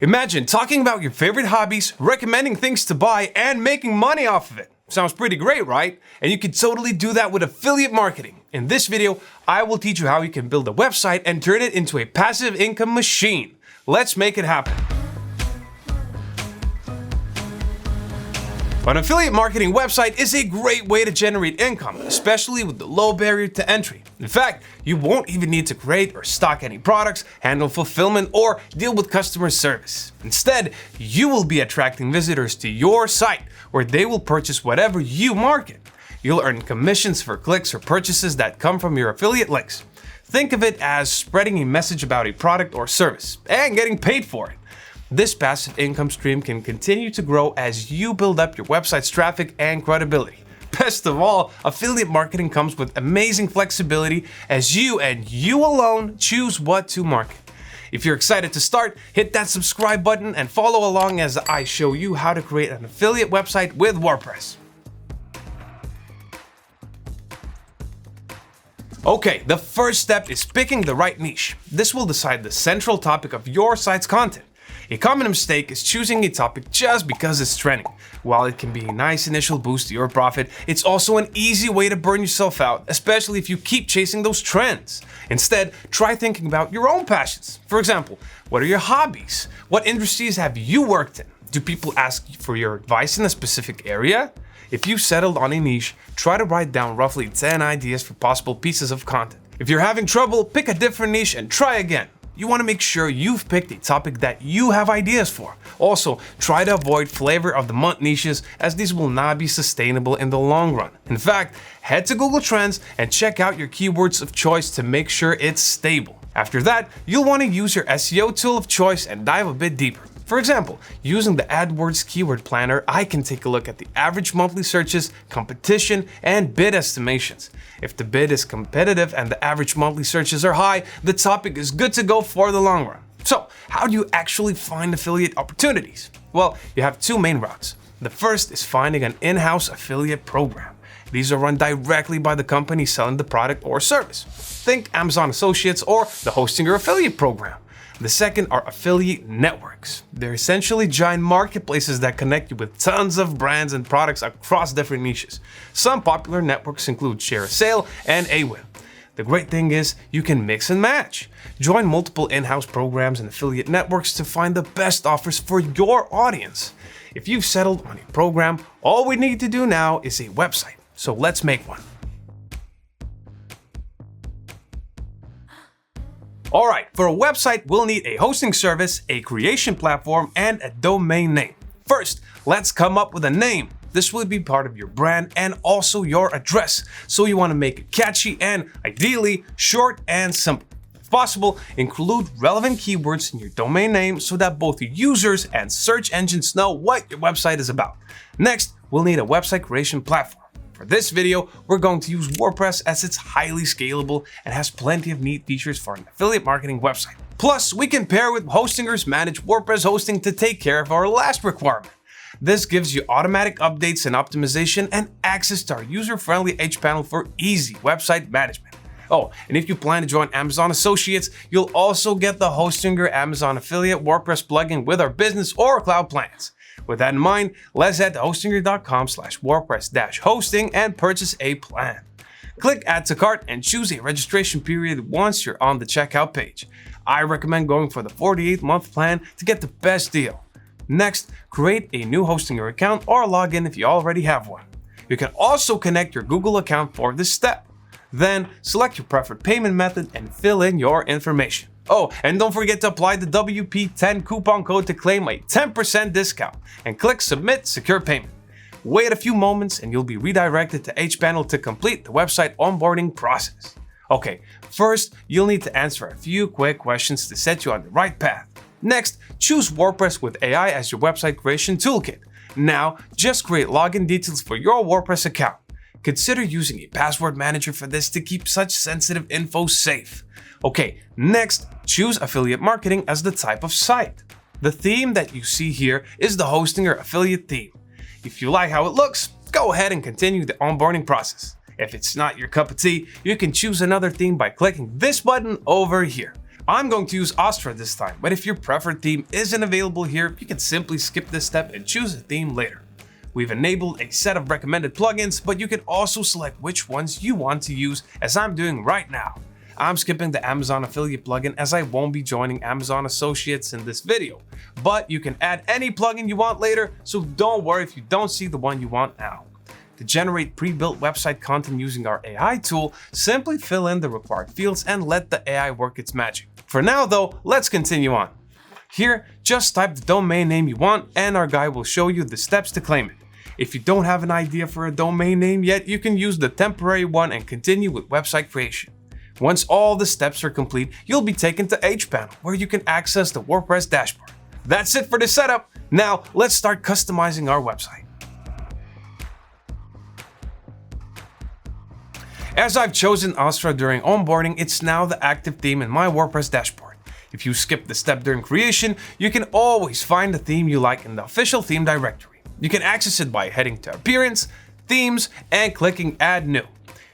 Imagine talking about your favorite hobbies, recommending things to buy, and making money off of it. Sounds pretty great, right? And you can totally do that with affiliate marketing. In this video, I will teach you how you can build a website and turn it into a passive income machine. Let's make it happen. An affiliate marketing website is a great way to generate income, especially with the low barrier to entry. In fact, you won't even need to create or stock any products, handle fulfillment, or deal with customer service. Instead, you will be attracting visitors to your site where they will purchase whatever you market. You'll earn commissions for clicks or purchases that come from your affiliate links. Think of it as spreading a message about a product or service and getting paid for it. This passive income stream can continue to grow as you build up your website's traffic and credibility. Best of all, affiliate marketing comes with amazing flexibility as you and you alone choose what to market. If you're excited to start, hit that subscribe button and follow along as I show you how to create an affiliate website with WordPress. Okay, the first step is picking the right niche. This will decide the central topic of your site's content. A common mistake is choosing a topic just because it's trending. While it can be a nice initial boost to your profit, it's also an easy way to burn yourself out, especially if you keep chasing those trends. Instead, try thinking about your own passions. For example, what are your hobbies? What industries have you worked in? Do people ask for your advice in a specific area? If you've settled on a niche, try to write down roughly 10 ideas for possible pieces of content. If you're having trouble, pick a different niche and try again. You want to make sure you've picked a topic that you have ideas for. Also, try to avoid flavor of the month niches as these will not be sustainable in the long run. In fact, head to Google Trends and check out your keywords of choice to make sure it's stable. After that, you'll want to use your SEO tool of choice and dive a bit deeper. For example, using the AdWords Keyword Planner, I can take a look at the average monthly searches, competition, and bid estimations. If the bid is competitive and the average monthly searches are high, the topic is good to go for the long run. So, how do you actually find affiliate opportunities? Well, you have two main routes. The first is finding an in-house affiliate program. These are run directly by the company selling the product or service. Think Amazon Associates or the Hostinger Affiliate Program. The second are affiliate networks. They're essentially giant marketplaces that connect you with tons of brands and products across different niches. Some popular networks include Share a Sale and AWIN. The great thing is you can mix and match. Join multiple in-house programs and affiliate networks to find the best offers for your audience. If you've settled on a program, all we need to do now is a website. So let's make one. Alright, for a website, we'll need a hosting service, a creation platform, and a domain name. First, let's come up with a name. This will be part of your brand and also your address, so you want to make it catchy and ideally short and simple. If possible, include relevant keywords in your domain name so that both users and search engines know what your website is about. Next, we'll need a website creation platform. For this video, we're going to use WordPress as it's highly scalable and has plenty of neat features for an affiliate marketing website. Plus, we can pair with Hostinger's Managed WordPress Hosting to take care of our last requirement. This gives you automatic updates and optimization and access to our user-friendly panel for easy website management. Oh, and if you plan to join Amazon Associates, you'll also get the Hostinger Amazon Affiliate WordPress plugin with our business or cloud plans. With that in mind, let's head to hostinger.com/WordPress-hosting and purchase a plan. Click Add to Cart and choose a registration period once you're on the checkout page. I recommend going for the 48-month plan to get the best deal. Next, create a new Hostinger account or log in if you already have one. You can also connect your Google account for this step. Then, select your preferred payment method and fill in your information. Oh, and don't forget to apply the WP10 coupon code to claim a 10% discount and click Submit Secure Payment. Wait a few moments and you'll be redirected to HPanel to complete the website onboarding process. Okay, first, you'll need to answer a few quick questions to set you on the right path. Next, choose WordPress with AI as your website creation toolkit. Now, just create login details for your WordPress account. Consider using a password manager for this to keep such sensitive info safe. Okay, next, choose affiliate marketing as the type of site. The theme that you see here is the Hostinger affiliate theme. If you like how it looks, go ahead and continue the onboarding process. If it's not your cup of tea, you can choose another theme by clicking this button over here. I'm going to use Astra this time, but if your preferred theme isn't available here, you can simply skip this step and choose a theme later. We've enabled a set of recommended plugins, but you can also select which ones you want to use, as I'm doing right now. I'm skipping the Amazon affiliate plugin as I won't be joining Amazon Associates in this video, but you can add any plugin you want later, so don't worry if you don't see the one you want now. To generate pre-built website content using our AI tool, simply fill in the required fields and let the AI work its magic. For now though, let's continue on. Here, just type the domain name you want and our guide will show you the steps to claim it. If you don't have an idea for a domain name yet, you can use the temporary one and continue with website creation. Once all the steps are complete, you'll be taken to HPanel, where you can access the WordPress dashboard. That's it for the setup. Now, let's start customizing our website. As I've chosen Astra during onboarding, it's now the active theme in my WordPress dashboard. If you skip the step during creation, you can always find the theme you like in the official theme directory. You can access it by heading to Appearance, Themes, and clicking Add New.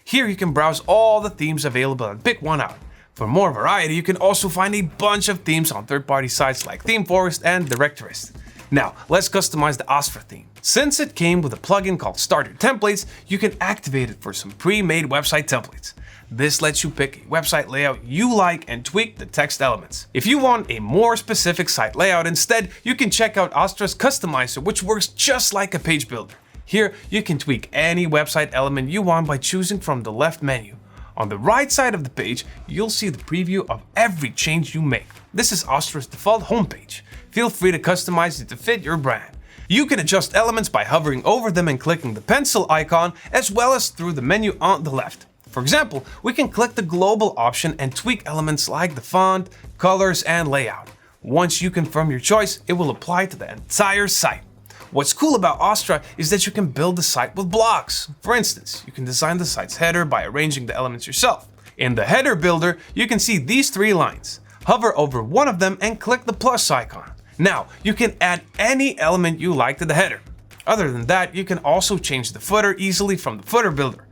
Here you can browse all the themes available and pick one out. For more variety, you can also find a bunch of themes on third-party sites like ThemeForest and Directorist. Now, let's customize the Astra theme. Since it came with a plugin called Starter Templates, you can activate it for some pre-made website templates. This lets you pick a website layout you like and tweak the text elements. If you want a more specific site layout instead, you can check out Astra's Customizer, which works just like a page builder. Here, you can tweak any website element you want by choosing from the left menu. On the right side of the page, you'll see the preview of every change you make. This is Astra's default homepage. Feel free to customize it to fit your brand. You can adjust elements by hovering over them and clicking the pencil icon, as well as through the menu on the left. For example, we can click the global option and tweak elements like the font, colors, and layout. Once you confirm your choice, it will apply to the entire site. What's cool about Astra is that you can build the site with blocks. For instance, you can design the site's header by arranging the elements yourself. In the header builder, you can see these three lines. Hover over one of them and click the plus icon. Now, you can add any element you like to the header. Other than that, you can also change the footer easily from the footer builder.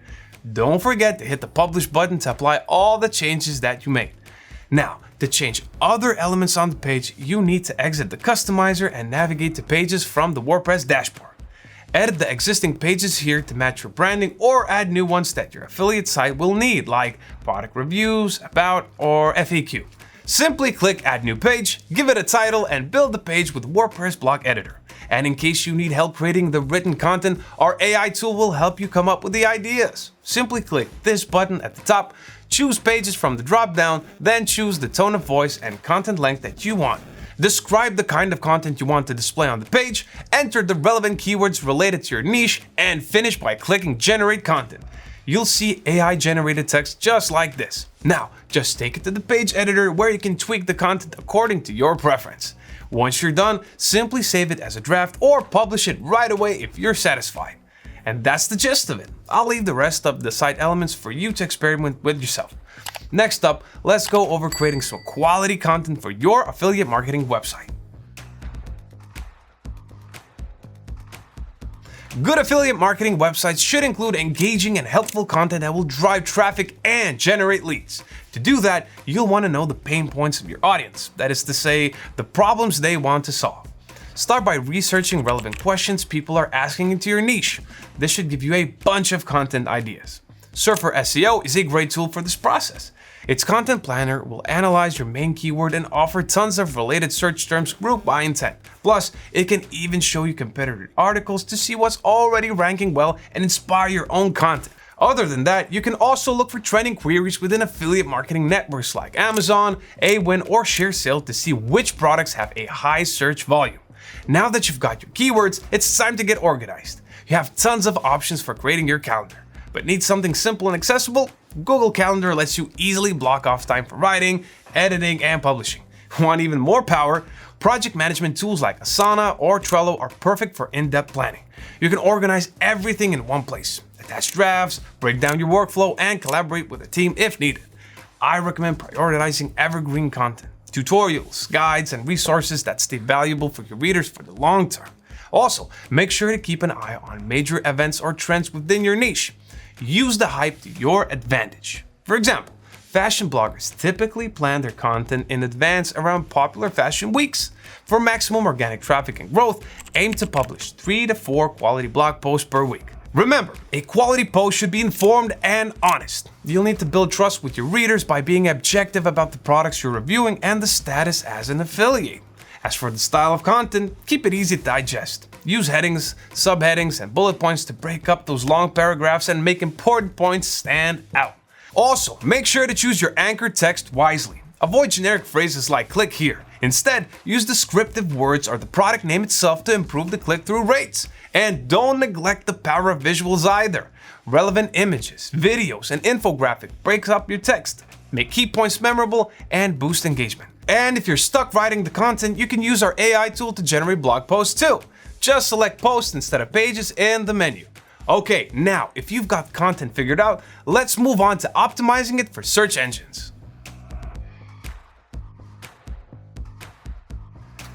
Don't forget to hit the publish button to apply all the changes that you made. Now, to change other elements on the page, you need to exit the customizer and navigate to pages from the WordPress dashboard. Edit the existing pages here to match your branding or add new ones that your affiliate site will need, like product reviews, about, or FAQ. Simply click Add New Page, give it a title, and build the page with WordPress Block Editor. And in case you need help creating the written content, our AI tool will help you come up with the ideas. Simply click this button at the top, choose Pages from the drop-down, then choose the tone of voice and content length that you want. Describe the kind of content you want to display on the page, enter the relevant keywords related to your niche, and finish by clicking Generate Content. You'll see AI-generated text just like this. Now, just take it to the page editor where you can tweak the content according to your preference. Once you're done, simply save it as a draft or publish it right away if you're satisfied. And that's the gist of it. I'll leave the rest of the site elements for you to experiment with yourself. Next up, let's go over creating some quality content for your affiliate marketing website. Good affiliate marketing websites should include engaging and helpful content that will drive traffic and generate leads. To do that, you'll want to know the pain points of your audience, that is to say, the problems they want to solve. Start by researching relevant questions people are asking into your niche. This should give you a bunch of content ideas. Surfer SEO is a great tool for this process. Its content planner will analyze your main keyword and offer tons of related search terms grouped by intent. Plus, it can even show you competitor articles to see what's already ranking well and inspire your own content. Other than that, you can also look for trending queries within affiliate marketing networks like Amazon, Awin, or ShareSale to see which products have a high search volume. Now that you've got your keywords, it's time to get organized. You have tons of options for creating your calendar. But need something simple and accessible? Google Calendar lets you easily block off time for writing, editing, and publishing. Want even more power? Project management tools like Asana or Trello are perfect for in-depth planning. You can organize everything in one place, attach drafts, break down your workflow, and collaborate with a team if needed. I recommend prioritizing evergreen content, tutorials, guides, and resources that stay valuable for your readers for the long term. Also, make sure to keep an eye on major events or trends within your niche. Use the hype to your advantage. For example, Fashion bloggers typically plan their content in advance around popular fashion weeks. For maximum organic traffic and growth, aim to publish 3 to 4 quality blog posts per week. Remember, a quality post should be informed and honest. You'll need to build trust with your readers by being objective about the products you're reviewing and the status as an affiliate. As for the style of content, keep it easy to digest. Use headings, subheadings, and bullet points to break up those long paragraphs and make important points stand out. Also, make sure to choose your anchor text wisely. Avoid generic phrases like "click here." Instead, use descriptive words or the product name itself to improve the click-through rates. And don't neglect the power of visuals either. Relevant images, videos, and infographic breaks up your text, make key points memorable, and boost engagement. And if you're stuck writing the content, you can use our AI tool to generate blog posts too. Just select posts instead of pages in the menu. Okay, now if you've got content figured out, let's move on to optimizing it for search engines.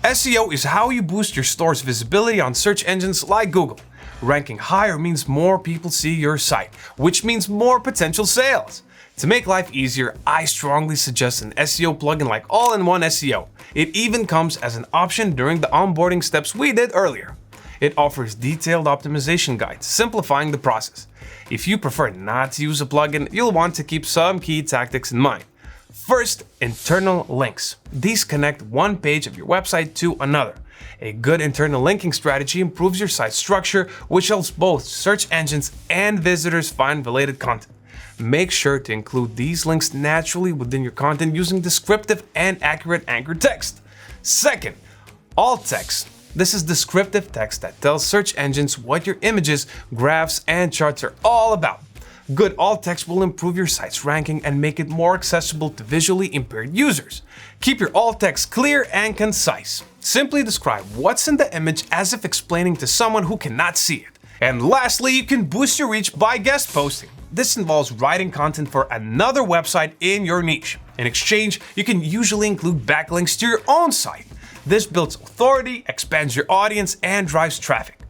SEO is how you boost your store's visibility on search engines like Google. Ranking higher means more people see your site, which means more potential sales. To make life easier, I strongly suggest an SEO plugin like All-in-One SEO. It even comes as an option during the onboarding steps we did earlier. It offers detailed optimization guides, simplifying the process. If you prefer not to use a plugin, you'll want to keep some key tactics in mind. First, internal links. These connect one page of your website to another. A good internal linking strategy improves your site structure, which helps both search engines and visitors find related content. Make sure to include these links naturally within your content using descriptive and accurate anchor text. Second, alt text. This is descriptive text that tells search engines what your images, graphs, and charts are all about. Good alt text will improve your site's ranking and make it more accessible to visually impaired users. Keep your alt text clear and concise. Simply describe what's in the image as if explaining to someone who cannot see it. And lastly, you can boost your reach by guest posting. This involves writing content for another website in your niche. In exchange, you can usually include backlinks to your own site. This builds authority, expands your audience, and drives traffic.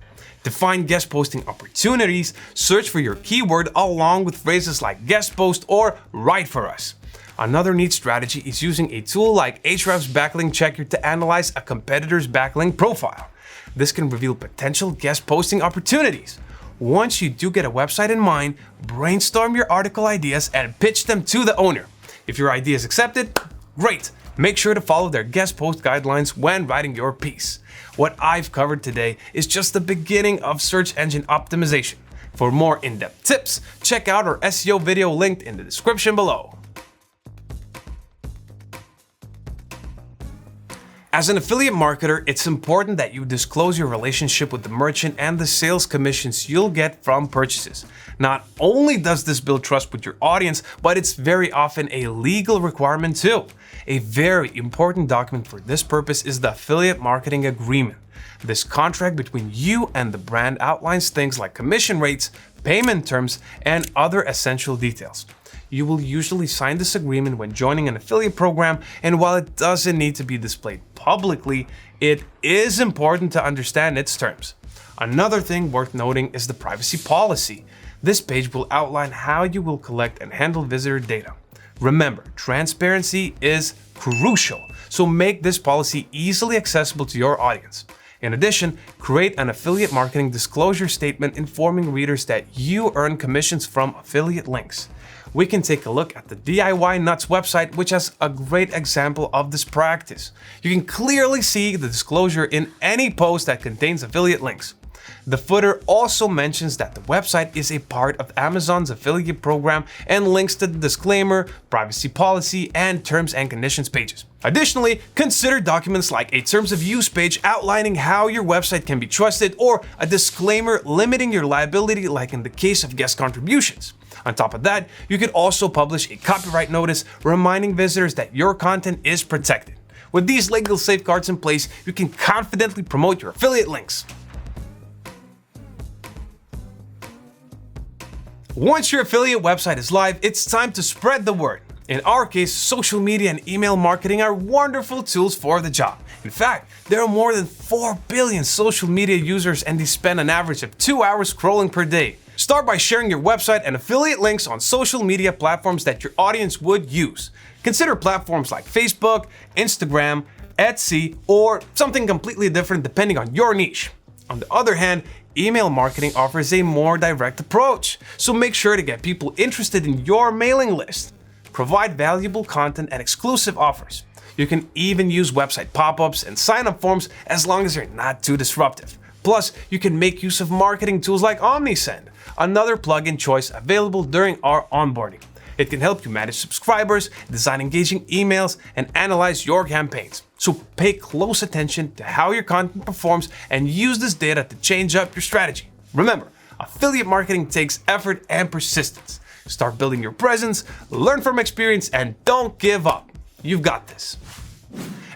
To find guest posting opportunities, search for your keyword along with phrases like guest post or write for us. Another neat strategy is using a tool like Ahrefs Backlink Checker to analyze a competitor's backlink profile. This can reveal potential guest posting opportunities. Once you do get a website in mind, brainstorm your article ideas and pitch them to the owner. If your idea is accepted, great! Make sure to follow their guest post guidelines when writing your piece. What I've covered today is just the beginning of search engine optimization. For more in-depth tips, check out our SEO video linked in the description below. As an affiliate marketer, it's important that you disclose your relationship with the merchant and the sales commissions you'll get from purchases. Not only does this build trust with your audience, but it's very often a legal requirement too. A very important document for this purpose is the Affiliate Marketing Agreement. This contract between you and the brand outlines things like commission rates, payment terms, and other essential details. You will usually sign this agreement when joining an affiliate program, and while it doesn't need to be displayed publicly, it is important to understand its terms. Another thing worth noting is the privacy policy. This page will outline how you will collect and handle visitor data. Remember, transparency is crucial, so make this policy easily accessible to your audience. In addition, create an affiliate marketing disclosure statement informing readers that you earn commissions from affiliate links. We can take a look at the DIY Nuts website, which has a great example of this practice. You can clearly see the disclosure in any post that contains affiliate links. The footer also mentions that the website is a part of Amazon's affiliate program and links to the disclaimer, privacy policy, and terms and conditions pages. Additionally, consider documents like a terms of use page outlining how your website can be trusted or a disclaimer limiting your liability like in the case of guest contributions. On top of that, you could also publish a copyright notice reminding visitors that your content is protected. With these legal safeguards in place, you can confidently promote your affiliate links. Once your affiliate website is live, it's time to spread the word. In our case, social media and email marketing are wonderful tools for the job. In fact, there are more than 4 billion social media users and they spend an average of 2 hours scrolling per day. Start by sharing your website and affiliate links on social media platforms that your audience would use. Consider platforms like Facebook, Instagram, Etsy, or something completely different depending on your niche. On the other hand, email marketing offers a more direct approach, so make sure to get people interested in your mailing list. Provide valuable content and exclusive offers. You can even use website pop-ups and sign-up forms as long as they're not too disruptive. Plus, you can make use of marketing tools like OmniSend, another plugin choice available during our onboarding. It can help you manage subscribers, design engaging emails, and analyze your campaigns. So pay close attention to how your content performs and use this data to change up your strategy. Remember, affiliate marketing takes effort and persistence. Start building your presence, learn from experience, and don't give up. You've got this.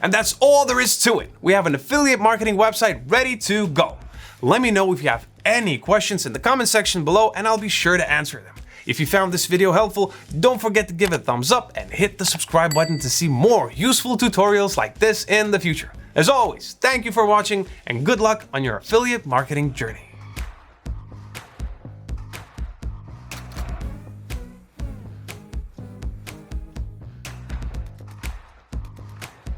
And that's all there is to it. We have an affiliate marketing website ready to go. Let me know if you have any questions in the comment section below and I'll be sure to answer them. If you found this video helpful, don't forget to give it a thumbs up and hit the subscribe button to see more useful tutorials like this in the future. As always, thank you for watching and good luck on your affiliate marketing journey.